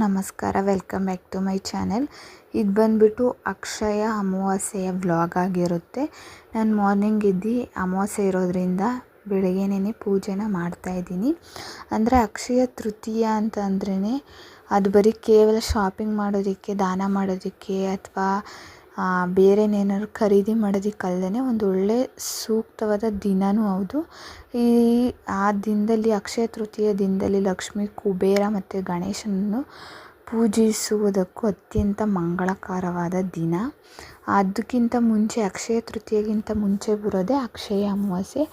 ನಮಸ್ಕಾರ, welcome back to my channel. ಇದು ಬಂದುಬಿಟ್ಟು ಅಕ್ಷಯ ಅಮಾವಾಸ್ಯೆಯ ವ್ಲಾಗ್ ಆಗಿರುತ್ತೆ. ನಾನು ಮಾರ್ನಿಂಗ್ ಎದ್ದು ಅಮಾವಾಸ್ಯೆ ಇರೋದ್ರಿಂದ ಬೆಳಗ್ಗೆನೇ ಪೂಜೆನ ಮಾಡ್ತಾಯಿದ್ದೀನಿ. ಅಂದರೆ ಅಕ್ಷಯ ತೃತೀಯ ಅಂತಂದ್ರೇ ಅದು ಬರೀ ಕೇವಲ ಶಾಪಿಂಗ್ ಮಾಡೋದಕ್ಕೆ, ದಾನ ಮಾಡೋದಕ್ಕೆ ಅಥವಾ ಬೇರೆನೇನಾದ್ರು ಖರೀದಿ ಮಾಡೋದಕ್ಕಲ್ಲದೆ ಒಂದು ಒಳ್ಳೆ ಸೂಕ್ತವಾದ ದಿನವೂ ಹೌದು. ಆ ದಿನದಲ್ಲಿ, ಅಕ್ಷಯ ತೃತೀಯ ದಿನದಲ್ಲಿ ಲಕ್ಷ್ಮೀ, ಕುಬೇರ ಮತ್ತು ಗಣೇಶನನ್ನು ಪೂಜಿಸುವುದಕ್ಕೂ ಅತ್ಯಂತ ಮಂಗಳಕರವಾದ ದಿನ. ಅದಕ್ಕಿಂತ ಮುಂಚೆ, ಅಕ್ಷಯ ತೃತೀಯಗಿಂತ ಮುಂಚೆ ಬರೋದೇ ಅಕ್ಷಯ ಅಮಾವಾಸ್ಯೆ.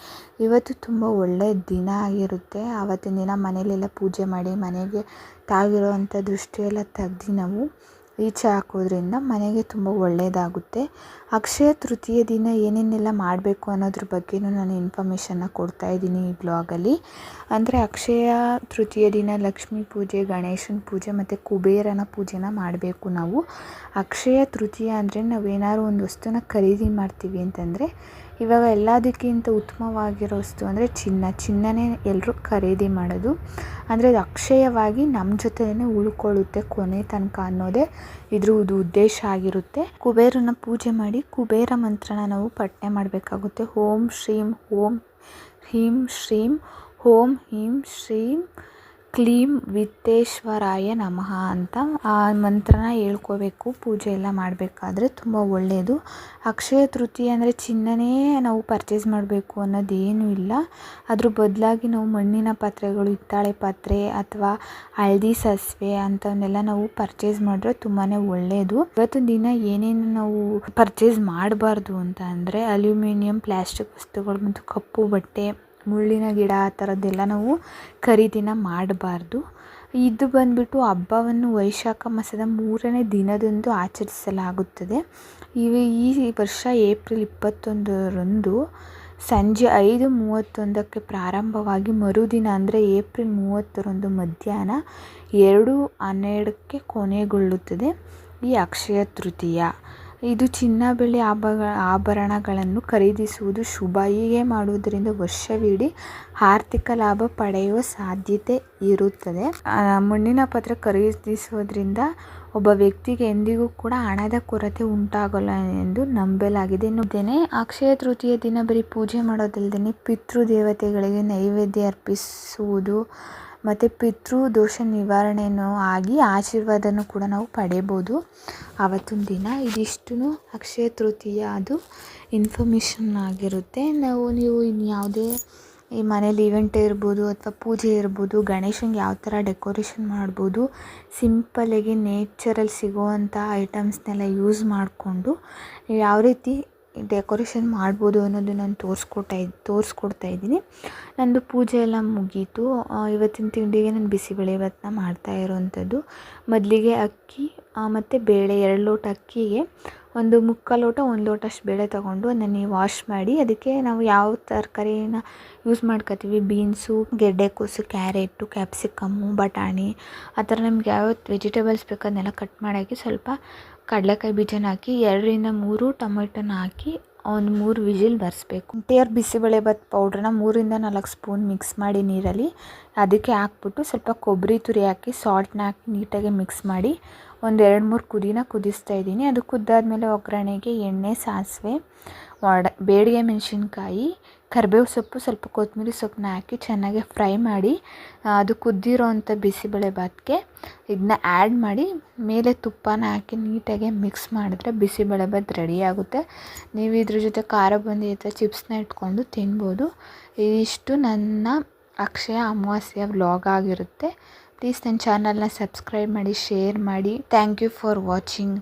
ಇವತ್ತು ತುಂಬ ಒಳ್ಳೆಯ ದಿನ ಆಗಿರುತ್ತೆ. ಆವತ್ತಿನ ದಿನ ಮನೆಯಲ್ಲೆಲ್ಲ ಪೂಜೆ ಮಾಡಿ, ಮನೆಗೆ ತಾಗಿರುವಂಥ ದೃಷ್ಟಿಯೆಲ್ಲ ತೆಗ್ದು ನಾವು ಈಚೆ ಹಾಕೋದ್ರಿಂದ ಮನೆಗೆ ತುಂಬ ಒಳ್ಳೆಯದಾಗುತ್ತೆ. ಅಕ್ಷಯ ತೃತೀಯ ದಿನ ಏನೇನೆಲ್ಲ ಮಾಡಬೇಕು ಅನ್ನೋದ್ರ ಬಗ್ಗೆಯೂ ನಾನು ಇನ್ಫಾರ್ಮೇಷನ್ನ ಕೊಡ್ತಾಯಿದ್ದೀನಿ ಈ ಬ್ಲಾಗಲ್ಲಿ. ಅಂದರೆ ಅಕ್ಷಯ ತೃತೀಯ ದಿನ ಲಕ್ಷ್ಮೀ ಪೂಜೆ, ಗಣೇಶನ ಪೂಜೆ ಮತ್ತು ಕುಬೇರನ ಪೂಜೆನ ಮಾಡಬೇಕು ನಾವು. ಅಕ್ಷಯ ತೃತೀಯ ಅಂದರೆ ನಾವೇನಾದ್ರು ಒಂದು ವಸ್ತುನ ಖರೀದಿ ಮಾಡ್ತೀವಿ ಅಂತಂದರೆ, ಇವಾಗ ಎಲ್ಲದಕ್ಕಿಂತ ಉತ್ತಮವಾಗಿರೋ ವಸ್ತು ಅಂದರೆ ಚಿನ್ನನೇ ಎಲ್ಲರೂ ಖರೀದಿ ಮಾಡೋದು. ಅಂದರೆ ಅದು ಅಕ್ಷಯವಾಗಿ ನಮ್ಮ ಜೊತೆನೇ ಉಳ್ಕೊಳ್ಳುತ್ತೆ ಕೊನೆ ತನಕ ಅನ್ನೋದೇ ಇದ್ರದ್ದು ಉದ್ದೇಶ ಆಗಿರುತ್ತೆ. ಕುಬೇರನ ಪೂಜೆ ಮಾಡಿ ಕುಬೇರ ಮಂತ್ರನ ನಾವು ಪಠನೆ ಮಾಡಬೇಕಾಗುತ್ತೆ. ಓಂ ಶ್ರೀಂ ಓಂ ಹೀಂ ಶ್ರೀಂ ಓಂ ಹೀಂ ಶ್ರೀಂ ಕ್ಲೀಂ ವಿತ್ತೇಶ್ವರಾಯ ನಮಃ ಅಂತ ಆ ಮಂತ್ರನ ಹೇಳ್ಕೋಬೇಕು. ಪೂಜೆ ಎಲ್ಲ ಮಾಡಬೇಕಾದ್ರೆ ತುಂಬ ಒಳ್ಳೆಯದು. ಅಕ್ಷಯ ತೃತೀಯ ಅಂದರೆ ಚಿನ್ನನೇ ನಾವು ಪರ್ಚೇಸ್ ಮಾಡಬೇಕು ಅನ್ನೋದೇನೂ ಇಲ್ಲ. ಅದ್ರ ಬದಲಾಗಿ ನಾವು ಮಣ್ಣಿನ ಪಾತ್ರೆಗಳು, ಹಿತ್ತಾಳೆ ಪಾತ್ರೆ ಅಥವಾ ಹಳದಿ ಸಾಸಿವೆ ಅಂಥವನ್ನೆಲ್ಲ ನಾವು ಪರ್ಚೇಸ್ ಮಾಡಿದ್ರೆ ತುಂಬಾ ಒಳ್ಳೆಯದು. ಇವತ್ತಿನ ದಿನ ಏನೇನು ನಾವು ಪರ್ಚೇಸ್ ಮಾಡಬಾರ್ದು ಅಂತ ಅಂದರೆ ಅಲ್ಯೂಮಿನಿಯಂ, ಪ್ಲಾಸ್ಟಿಕ್ ವಸ್ತುಗಳು ಮತ್ತು ಕಪ್ಪು ಬಟ್ಟೆ, ಮುಳ್ಳಿನ ಗಿಡ, ಆ ಥರದ್ದೆಲ್ಲ ನಾವು ಖರೀದಿನ ಮಾಡಬಾರ್ದು. ಇದು ಬಂದುಬಿಟ್ಟು ಹಬ್ಬವನ್ನು ವೈಶಾಖ ಮಾಸದ 3ನೇ ದಿನದಂದು ಆಚರಿಸಲಾಗುತ್ತದೆ. ಈ ವರ್ಷ ಏಪ್ರಿಲ್ 21ರಂದು ಸಂಜೆ 5:31ಕ್ಕೆ ಪ್ರಾರಂಭವಾಗಿ ಮರುದಿನ ಅಂದರೆ ಏಪ್ರಿಲ್ 30ರಂದು ಮಧ್ಯಾಹ್ನ 2:12ಕ್ಕೆ ಕೊನೆಗೊಳ್ಳುತ್ತದೆ ಈ ಅಕ್ಷಯ ತೃತೀಯ. ಇದು ಚಿನ್ನ, ಬೆಳ್ಳಿ ಆಭರಣಗಳನ್ನು ಖರೀದಿಸುವುದು ಶುಭ. ಹೀಗೆ ಮಾಡುವುದರಿಂದ ವರ್ಷವಿಡೀ ಆರ್ಥಿಕ ಲಾಭ ಪಡೆಯುವ ಸಾಧ್ಯತೆ ಇರುತ್ತದೆ. ಮಣ್ಣಿನ ಪಾತ್ರೆ ಖರೀದಿಸುವುದರಿಂದ ಒಬ್ಬ ವ್ಯಕ್ತಿಗೆ ಎಂದಿಗೂ ಕೂಡ ಹಣದ ಕೊರತೆ ಉಂಟಾಗಲ್ಲ ಎಂದು ನಂಬಲಾಗಿದೆ. ಇನ್ನೊಂದೇನೆ, ಅಕ್ಷಯ ತೃತೀಯ ದಿನ ಬರೀ ಪೂಜೆ ಮಾಡೋದಲ್ಲದೆ ಪಿತೃದೇವತೆಗಳಿಗೆ ನೈವೇದ್ಯ ಅರ್ಪಿಸುವುದು ಮತ್ತು ಪಿತೃ ದೋಷ ನಿವಾರಣೆಯೂ ಆಗಿ ಆಶೀರ್ವಾದನೂ ಕೂಡ ನಾವು ಪಡೆಯಬಹುದು ಆವತ್ತಿನ ದಿನ. ಇದಿಷ್ಟು ಅಕ್ಷಯ ತೃತೀಯ ಅದು ಇನ್ಫಾರ್ಮೇಷನ್ ಆಗಿರುತ್ತೆ. ನೀವು ಇನ್ಯಾವುದೇ ಈ ಮನೇಲಿ ಈವೆಂಟ್ ಇರ್ಬೋದು ಅಥವಾ ಪೂಜೆ ಇರ್ಬೋದು, ಗಣೇಶನಿಗೆ ಯಾವ ಥರ ಡೆಕೋರೇಷನ್ ಮಾಡ್ಬೋದು, ಸಿಂಪಲ್ಲಾಗಿ ನೇಚರಲ್ಲಿ ಸಿಗೋವಂಥ ಐಟಮ್ಸ್ನೆಲ್ಲ ಯೂಸ್ ಮಾಡಿಕೊಂಡು ಯಾವ ರೀತಿ ಡೆಕೋರೇಷನ್ ಮಾಡ್ಬೋದು ಅನ್ನೋದು ನಾನು ತೋರಿಸ್ಕೊಡ್ತಾ ಇದ್ದೀನಿ. ನಂದು ಪೂಜೆ ಎಲ್ಲ ಮುಗೀತು. ಇವತ್ತಿನ ತಿಂಡಿಗೆ ನಾನು ಬಿಸಿಬೇಳೆಭಾತನ್ನ ಮಾಡ್ತಾ ಇರೋವಂಥದ್ದು. ಮೊದಲಿಗೆ ಅಕ್ಕಿ ಮತ್ತು ಬೇಳೆ, 2 ಲೋಟ ಅಕ್ಕಿಗೆ 1/4 ಲೋಟ 1 ಲೋಟ ಅಷ್ಟು ಬೇಳೆ ತೊಗೊಂಡು ಅದನ್ನು ವಾಶ್ ಮಾಡಿ, ಅದಕ್ಕೆ ನಾವು ಯಾವ ತರಕಾರಿನ ಯೂಸ್ ಮಾಡ್ಕೊತೀವಿ, ಬೀನ್ಸು, ಗೆಡ್ಡೆಕೋಸು, ಕ್ಯಾರೆಟು, ಕ್ಯಾಪ್ಸಿಕಮ್ಮು, ಬಟಾಣಿ, ಆ ಥರ ನಮ್ಗೆ ಯಾವ ವೆಜಿಟೇಬಲ್ಸ್ ಬೇಕು ಅದನ್ನೆಲ್ಲ ಕಟ್ ಮಾಡಾಕಿ, ಸ್ವಲ್ಪ ಕಡಲೆಕಾಯಿ ಬೀಜನ ಹಾಕಿ 2ರಿಂದ 3 ಟೊಮೆಟೊನ ಹಾಕಿ ಒಂದು 3 ವಿಜಿಲ್ ಬರೆಸ್ಬೇಕು. ಎಂಟೈರ್ ಬಿಸಿಬೇಳೆಭಾತ್ ಪೌಡ್ರನ್ನ 3ರಿಂದ 4 ಸ್ಪೂನ್ ಮಿಕ್ಸ್ ಮಾಡಿ ನೀರಲ್ಲಿ ಅದಕ್ಕೆ ಹಾಕ್ಬಿಟ್ಟು ಸ್ವಲ್ಪ ಕೊಬ್ಬರಿ ತುರಿ ಹಾಕಿ ಸಾಲ್ಟ್ನ ಹಾಕಿ ನೀಟಾಗಿ ಮಿಕ್ಸ್ ಮಾಡಿ ಒಂದು 2-3 ಕುದಿನ ಕುದಿಸ್ತಾ ಇದ್ದೀನಿ. ಅದು ಕುದ್ದಾದ್ಮೇಲೆ ಒಗ್ಗರಣೆಗೆ ಎಣ್ಣೆ, ಸಾಸಿವೆ, ಬೇಡಿಗೆ ಮೆಣಸಿನ್ಕಾಯಿ, ಕರಿಬೇವು ಸೊಪ್ಪು ಸ್ವಲ್ಪ ಕೊತ್ತಂಬರಿ ಸೊಪ್ಪನ್ನ ಹಾಕಿ ಚೆನ್ನಾಗಿ ಫ್ರೈ ಮಾಡಿ ಅದು ಕುದ್ದಿರೋ ಅಂಥ ಬಿಸಿಬೇಳೆಬಾತ್ಗೆ ಇದನ್ನ ಆ್ಯಡ್ ಮಾಡಿ ಮೇಲೆ ತುಪ್ಪನ ಹಾಕಿ ನೀಟಾಗಿ ಮಿಕ್ಸ್ ಮಾಡಿದ್ರೆ ಬಿಸಿಬೇಳೆಬಾತ್ ರೆಡಿ ಆಗುತ್ತೆ. ನೀವು ಇದ್ರ ಜೊತೆ ಖಾರ ಬೂಂದಿ ಅಥವಾ ಚಿಪ್ಸ್ನ ಇಟ್ಕೊಂಡು ತಿನ್ಬೋದು. ಇದಿಷ್ಟು ನನ್ನ ಅಕ್ಷಯ ಅಮಾವಾಸ್ಯೆಯ ವ್ಲಾಗ್ ಆಗಿರುತ್ತೆ. ಪ್ಲೀಸ್ ನನ್ನ ಚಾನಲ್ನ ಸಬ್ಸ್ಕ್ರೈಬ್ ಮಾಡಿ, ಶೇರ್ ಮಾಡಿ. Thank you for watching.